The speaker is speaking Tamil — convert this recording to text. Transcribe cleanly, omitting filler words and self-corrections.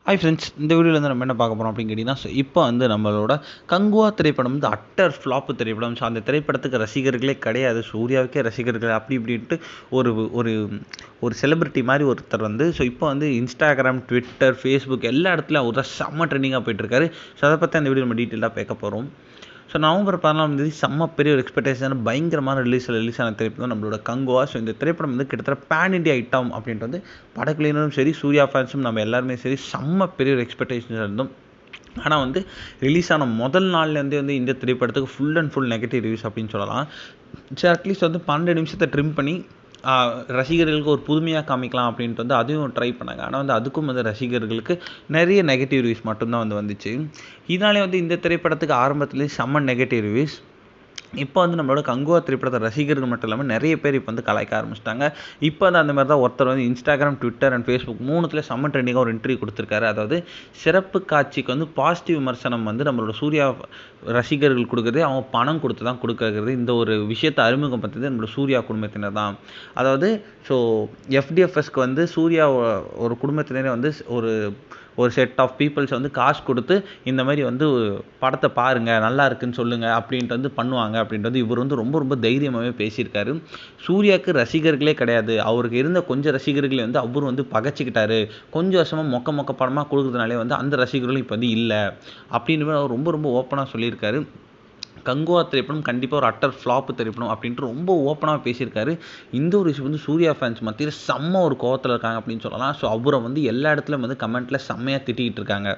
ஹாய் ஃப்ரெண்ட்ஸ், இந்த வீடியோவில் வந்து நம்ம என்ன பார்க்க போகிறோம் அப்படின்னு கேட்டிங்கன்னா, இப்போ வந்து நம்மளோட கங்குவா திரைப்படம் வந்து அட்டர் ஃப்ளாப்பு திரைப்படம். ஸோ அந்த திரைப்படத்துக்கு ரசிகர்களே கிடையாது, சூர்யாவுக்கே ரசிகர்கள் அப்படி இப்படின்ட்டு ஒரு ஒரு ஒரு செலிபிரிட்டி மாதிரி ஒருத்தர் வந்து இப்போ வந்து இன்ஸ்டாகிராம், ட்விட்டர், ஃபேஸ்புக் எல்லா இடத்துலையும் ஒரு செம்ம ட்ரெண்டிங்காக போயிட்டுருக்காரு. ஸோ அதை பற்றி அந்த வீடியோ நம்ம டீட்டெயிலாக பார்க்க போகிறோம். ஸோ நவம்பர் 14 செம்ம பெரிய ஒரு எக்ஸ்பெக்டேஷன், பயங்கரமான ரிலீஸ் ஆன திரைப்படம் நம்மளோட கங்குவா. ஸோ இந்த திரைப்படம் வந்து கிட்டத்தட்ட பேன் இண்டியா ஐட்டம் அப்படின்ட்டு வந்து படக்குழுவினரும் சரி, சூர்யா ஃபேன்ஸும் நம்ம எல்லாருமே சரி செம்ம பெரிய ஒரு எக்ஸ்பெக்டேஷன் இருந்தோம். ஆனால் வந்து ரிலீஸ் ஆன முதல் நாள்லேருந்தே வந்து இந்த திரைப்படத்துக்கு full and full negative reviews அப்படின்னு சொல்லலாம். சரி, அட்லீஸ்ட் வந்து 12 நிமிஷத்தை ட்ரிம் பண்ணி ரசிகர்களுக்கு ஒரு புதுமையாக காமிக்கலாம் அப்படின்ட்டு வந்து அதையும் ட்ரை பண்ணாங்க. ஆனால் வந்து அதுக்கும் வந்து ரசிகர்களுக்கு நிறைய நெகட்டிவ் ரிவ்யூஸ் மட்டும்தான் வந்துச்சு. இதனாலே வந்து இந்த திரைப்படத்துக்கு ஆரம்பத்துலேயே செம்ம நெகட்டிவ் ரிவ்யூஸ். இப்போ வந்து நம்மளோட கங்குவா திரைப்படத்தை ரசிகர்கள் மட்டும் இல்லாமல் நிறைய பேர் இப்போ வந்து கலாய்க்க ஆரம்பிச்சிட்டாங்க. இப்போ வந்து அந்த மாதிரி தான் ஒருத்தர் வந்து இன்ஸ்டாகிராம், ட்விட்டர் அண்ட் ஃபேஸ்புக் மூணுத்தில் செம்ம ட்ரெண்டிங்காக ஒரு இன்டர்வியூ கொடுத்துருக்காரு. அதாவது சிறப்பு காட்சிக்கு வந்து பாசிட்டிவ் விமர்சனம் வந்து நம்மளோட சூர்யா ரசிகர்கள் கொடுக்குறது அவங்க பணம் கொடுத்து தான் கொடுக்குறது. இந்த ஒரு விஷயத்தை அறிமுகப்படுத்துறது நம்மளோட சூர்யா குடும்பத்தினர் தான். அதாவது ஸோ எஃப்டிஎஃப்எஸ்க்கு வந்து சூர்யா ஒரு குடும்பத்தினரே வந்து ஒரு செட் ஆஃப் பீப்புள்ஸ் வந்து காசு கொடுத்து இந்த மாதிரி வந்து படத்தை பாருங்கள், நல்லா இருக்குன்னு சொல்லுங்கள் அப்படின்ட்டு வந்து பண்ணுவாங்க அப்படின்றது இவர் வந்து ரொம்ப ரொம்ப தைரியமாகவே பேசியிருக்காரு. சூர்யாவுக்கு ரசிகர்களே கிடையாது, அவருக்கு இருந்த கொஞ்சம் ரசிகர்களே வந்து அவர் வந்து பகைச்சிக்கிட்டாரு. கொஞ்சம் வருஷமாக மொக்க படமாக கொடுக்குறதுனாலே வந்து அந்த ரசிகர்களும் இப்போ வந்து இல்லை அப்படின்னு அவர் ரொம்ப ரொம்ப ஓப்பனாக சொல்லியிருக்காரு. கங்குவா திரைப்படம் கண்டிப்பாக ஒரு அட்டர் ஃப்ளாப் திரைப்படம் அப்படின்ட்டு ரொம்ப ஓப்பனாக பேசியிருக்காரு. இந்த ஒரு விஷயம் வந்து சூர்யா ஃபேன்ஸ் மத்தியில் செம்ம ஒரு கோவத்தில் இருக்காங்க அப்படின்னு சொல்லலாம். ஸோ அவரை வந்து எல்லா இடத்துலையும் வந்து கமெண்ட்டில் செம்மையாக திட்டிகிட்டு இருக்காங்க.